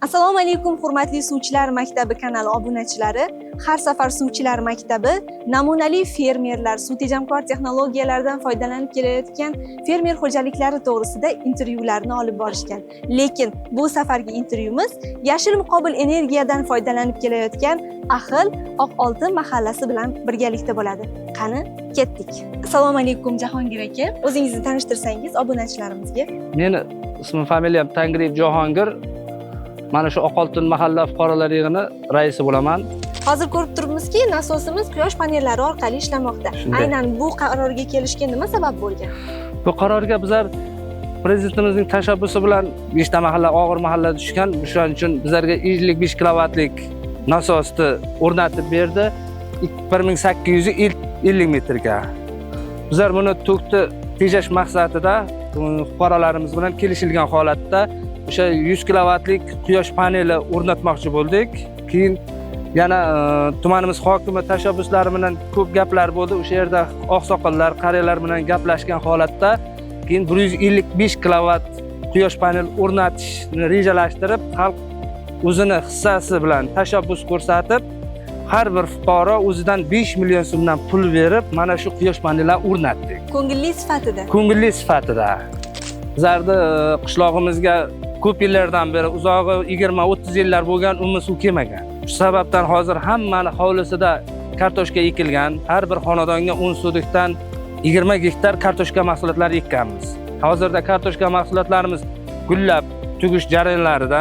Assalomu alaykum hurmatli Suvchilar maktabi kanali obunachilari. Har safar Suvchilar maktabi namunali fermerlar suv tejamkor texnologiyalardan foydalanib kelayotgan fermer xo'jaliklari to'g'risida intervyularni olib borishgan. Lekin bu safargi intervyumiz yashil muqobil energiyadan foydalanib kelayotgan Ahil Oqoltin mahallasi bilan birgalikda bo'ladi. Qani, ketdik. Assalomu alaykum Jahongir aka. O'zingizni tanishtirsangiz obunachilarimizga. Meni ismim, familiyam Tangriyev Jahongir. Mana shu Oqoltin mahalla fuqarolar yig'ini raisi bo'laman. Hozir ko'rib turibmizki, nasosimiz quyosh panellari orqali ishlamoqda. Aynan bu qarorga kelishga nima sabab bo'lgan? Bu qarorga bizlar prezidentimizning tashabbusi bilan 5 ta mahalla, og'ir mahalla tushgan. Shuning uchun bizlarga 55 kilovatlik nasosni o'rnatib berdi 1850 metrga. Bizlar buni tokni tejash maqsadida fuqarolarimiz bilan kelishilgan holatda o'sha 100 kilovatlik quyosh paneli o'rnatmoqchi bo'ldik. Keyin yana tumanimiz hokimi tashabbuslari bilan ko'p gaplar bo'ldi. O'sha yerda oqsoqollar, qariyalar bilan gaplashgan holatda keyin 155 kilovat quyosh panel o'rnatishni rejalashtirib, xalq o'zini hissasi bilan tashabbus ko'rsatib, har bir fuqaro o'zidan 5 million so'mdan pul berib, mana shu quyosh panellarni o'rnatdik. Ko'ngilli sifatida. Ko'ngilli sifatida. Bizlarni qishlog'imizga ko'p yillardan beri, uzog'i 20-30 yillar bo'lgan, umuman suv kelmagan. Shu sababdan hozir hammani hovlisida kartoshka ekilgan. Har bir xonadonga 10 sotixdan 20 gektar kartoshka mahsulotlari ekkanmiz. Hozirda kartoshka mahsulotlarimiz gullab tugish jarayonlarida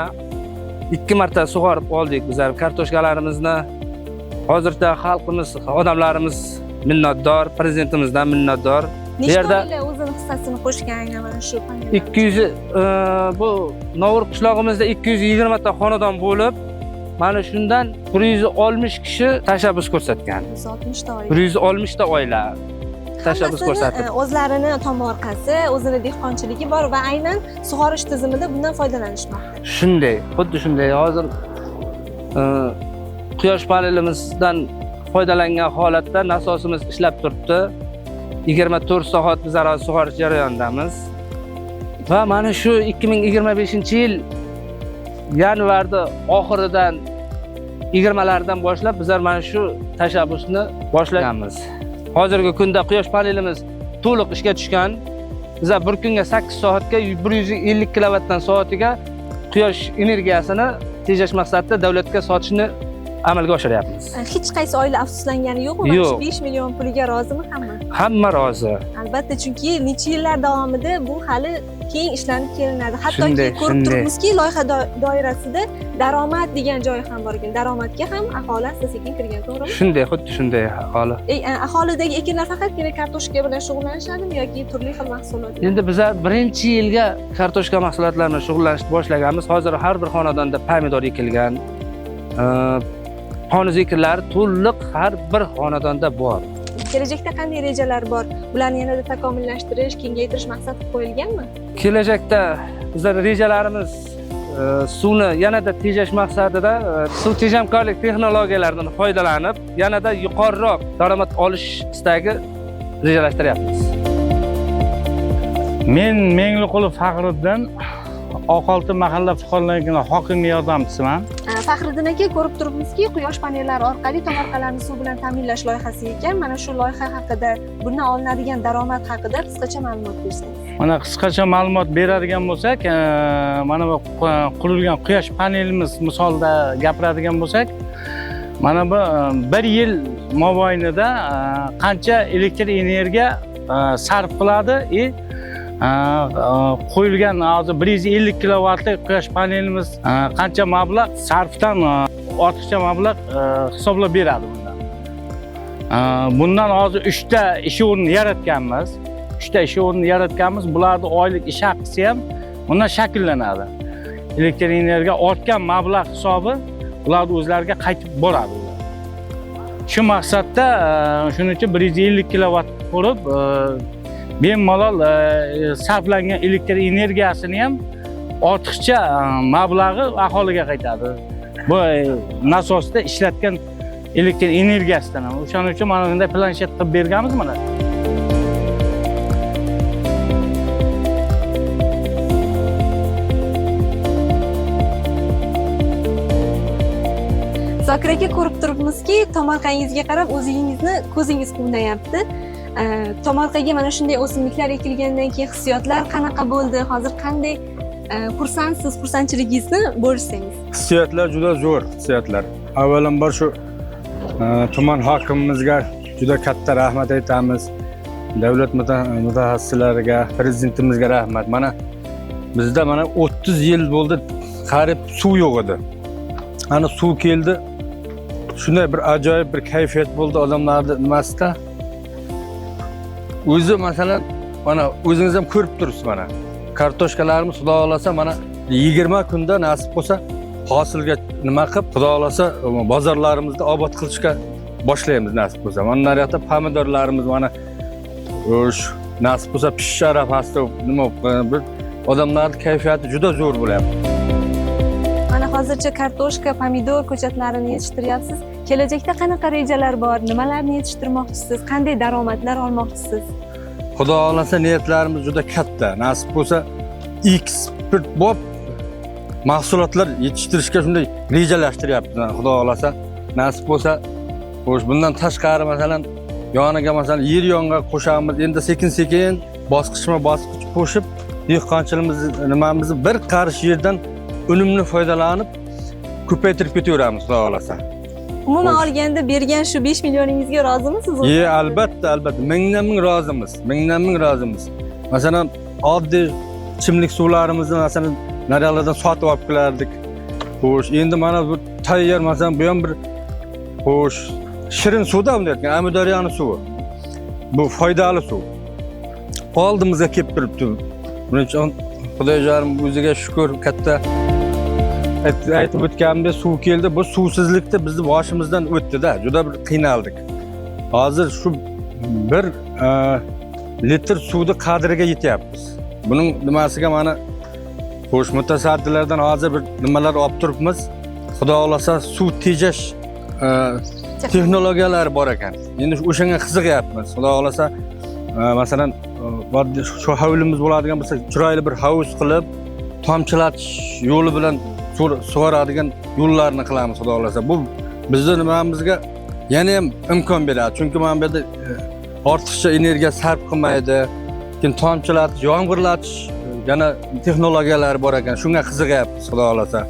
2 marta sug'orib oldik bizlar kartoshkalarimizni. Hozirda xalqimiz, odamlarimiz minnatdor, prezidentimizdan minnatdor. Nechta oila o'zini hissasini qo'shgan aynan mana shu panellarga? 200 bu Novur qishlog'imizda 220 ta xonadon bo'lib, mana shundan 160 kishi tashabbus ko'rsatgan. 160 ta oila. 160 ta oila tashabbus ko'rsatdi. O'zlarini tomorqasi, o'zini dehqonchiligi bor va aynan sug'orish tizimida bundan foydalanishmoqda. Shunday, xuddi shunday. Hozir quyosh panelimizdan foydalangan holatda nasosimiz ishlab turibdi. 24 soat bizlar sug'orish jarayonidamiz. Va mana shu 2025-yil yanvarda oxiridan 20lardan boshlab bizlar mana shu tashabbusni boshlaganmiz. Hozirgi kunda quyosh panelimiz to'liq ishga tushgan. Bizlar bir kunga 8 soatga 150 kilovatdan soatiga quyosh energiyasini tejash maqsadida davlatga sotishni amalga oshiryapmiz. Hech qaysi oila afsuslangani yo'qmi? Yo'q. 5 million puliga rozimi hamma? Hamma rozi. Albatta, chunki necha yillar davomida bu hali keyin ishlanib kelinadi. Hattoki ko'rib turibmizki, loyiha doirasida daromad degan joy ham bor ekan. Daromadga ham aholi asta-sekin kirgan, to'g'rimi? Shunday, xuddi shunday aholi. Aholidagi ekinlar faqatgina kartoshka bilan shug'ullanishadimi yoki turli xil mahsulotlar? Endi bizlar birinchi yilga kartoshka mahsulotlari bilan shug'ullanishni boshlaganmiz. Hozir har bir xonadonda pomidor ekilgan. Qonun zikirlari to'liq har bir xonadonda bor. Kelajakda qanday rejalar bor? Bularni yanada takomillashtirish, kengaytirish maqsad qilib qo'yilganmi? Kelajakda bizlar rejalarimiz suvni yanada tejash maqsadida suv tejamkorlik texnologiyalaridan foydalanib, yanada yuqoriroq daromad olish istagi rejalashtiryapmiz. Men Mengliqulov Faxriddin, Oqoltin mahalla fuqarolar hokimi yordamchisiman. Faxriddin aka, ko'rib turibmizki, quyosh panellari orqali tomorqalarni suv bilan ta'minlash loyihasi ekan. Mana shu loyiha haqida, bundan olinadigan daromad haqida qisqacha ma'lumot bersangiz. Mana qisqacha ma'lumot beradigan bo'lsak, mana bu qurilgan quyosh panelimiz misolida gapiradigan bo'lsak, mana bu 1 yil mobaynida qancha elektr energiya sarf qiladi qo'yilgan hozir 150 kilovatlik quyosh panelimiz qancha mablag' sarfdan ortiqcha mablag' hisoblab beradi bundan. Bundan hozir 3 ta ish o'rni yaratganmiz. 3 ta ish o'rni yaratganmiz. Bularning oylik ish haqqisi ham bundan shakllanadi. Elektr energiya ortgan mablag' hisobi ular o'zlariga qaytib boradi. Shu maqsadda shuning uchun 150 kilovat qurib bemalol sarflangan elektr energiyasini ham ortiqcha mablag'i aholiga qaytadi. Bu nasosda ishlatgan elektr energiyasidan. O'shaning uchun mana bunday planshet qilib berganmiz mana. Zokir aka, ko'rib turibmizki, tomorqangizga qarab o'zingizni ko'zingiz quvnayapti. Tomorqaga mana shunday o'simliklar ekilgandan keyin hissiyotlar qanaqa bo'ldi? Hozir qanday xursandsiz? Xursandchiligingizni bo'lsangiz. Hissiyotlar juda zo'r hissiyotlar. Avvalambor shu tuman hokimimizga juda katta rahmat aytamiz. Davlat mutaxassislariga, prezidentimizga rahmat. Mana bizda 30 yil bo'ldi qarib suv yo'q edi. Ana suv keldi. Shunday bir ajoyib bir kayfiyat bo'ldi odamlarning nimasida. O'zi masalan mana o'zingiz ham ko'rib turibsiz mana. Kartoshkalarimiz xudo xolasa mana 20 kunda nasib bo'lsa hosilga nima qilib, xudo xolasa bozorlarimizda obod qilishga boshlaymiz nasib bo'lsa. Mana naryoqda pomidorlarimiz mana nasib bo'lsa pishish arafasida nima bir odamlarning kayfiyati juda zo'r bo'lyapti. Mana hozircha kartoshka, pomidor ko'chatlarini yetishtiryapsiz. Kelajakda qanaqa rejalar bor? Nimalarni yetishtirmoqchisiz? Qanday daromadlar olmoqchisiz? Xudo xolasa niyatlarimiz juda katta. Nasib bo'lsa eksport bo'lib mahsulotlar yetishtirishga shunday rejalashtiryapmiz. Xudo xolasa nasib bo'lsa, xo'sh bundan tashqari masalan yoniga masalan yer yong'a qo'shamiz. Endi sekin-sekin bosqichma-bosqich qo'shib dehqonchiligimiz nimamizni bir qarish yerdan unumli foydalanib ko'paytirib ketaveramiz xudo xolasa. Umuman olganda bergan shu 5 millioningizga rozimisiz? Albatta, mingdan ming rozimiz. Masalan, oddiy ichimlik suvlarimizni masalan naryoqlardan sotib olib kelardik. Xo'sh, endi mana bu tayyor masalan bu ham bir xo'sh, shirin suvda bunday Amudaryoning suvi. Bu foydali suv. Oldimizga kelib turibdi. Buning uchun Xudojonim o'ziga shukr katta. Aytib o'tganimdek suv keldi. Bu suvsizlikda bizni boshimizdan o'tdi-da, juda bir qiynaldik. Hozir shu 1 litr suvni qadriga yetyapmiz. Buning nimasiga mana xo'sh mutasaddilardan hozir bir nimalar olib turibmiz. Xudo xolasa suv tejash texnologiyalari bor ekan. Endi o'shanga qiziqyapmiz. Xudo xolasa masalan shu hovlimiz bo'ladigan bo'lsa, chiroyli bir hovuz qilib, tomchilatish yo'li bilan sug'oradigan yo'llarni qilamiz xudo xolasa. Bu bizning nimamizga yana ham imkon beradi. Chunki mana bu yerda ortiqcha energiya sarf qilmaydi. Keyin tomchilatish, yomg'irlatish yana texnologiyalari bor ekan. Shunga qiziqyapmiz xudo xolasa.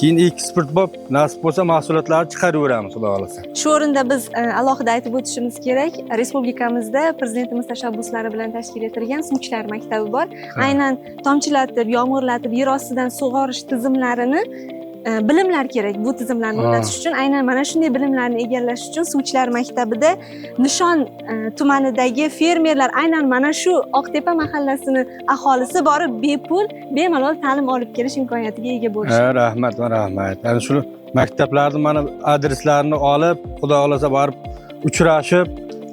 Keyin eksport bo'lib, nasib bo'lsa mahsulotlarni chiqaraveramiz xudo xolasa. Shu o'rinda biz alohida aytib o'tishimiz kerak. Respublikamizda prezidentimiz tashabbuslari bilan tashkil etilgan suvchilar maktabi bor. Aynan tomchilatib, yomg'irlatib, yer ostidan sug'orish tizimlarini bilimlar kerak. Bu tizimlarni o'rgatish uchun aynan mana shunday bilimlarni egallash uchun suvchilar maktabida Nishon tumanidagi fermerlar aynan mana shu Oqtepa mahallasini aholisi borib bepul, bemalol ta'lim olib kelish imkoniyatiga ega bo'lishadi. Rahmat. Ana shu maktablarning mana adreslarini olib, xudo xolasa borib uchrashib,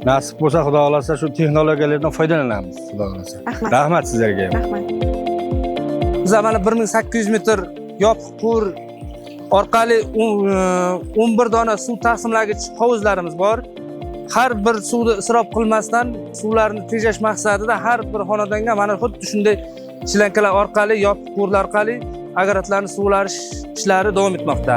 nasib bo'lsa xudo xolasa shu texnologiyalardan foydalanamiz xudo xolasa. Rahmat sizlarga. Rahmat. Biz mana 1800 metr yopiq qur orqali 11 dona suv taqsimlagich hovuzlarimiz bor. Har bir suvni isrof qilmasdan suvlarni tejash maqsadida har bir xonadonga mana xuddi shunday chilankalar orqali, yopiq qurlar orqali agratlarni suvlarish ishlari davom etmoqda.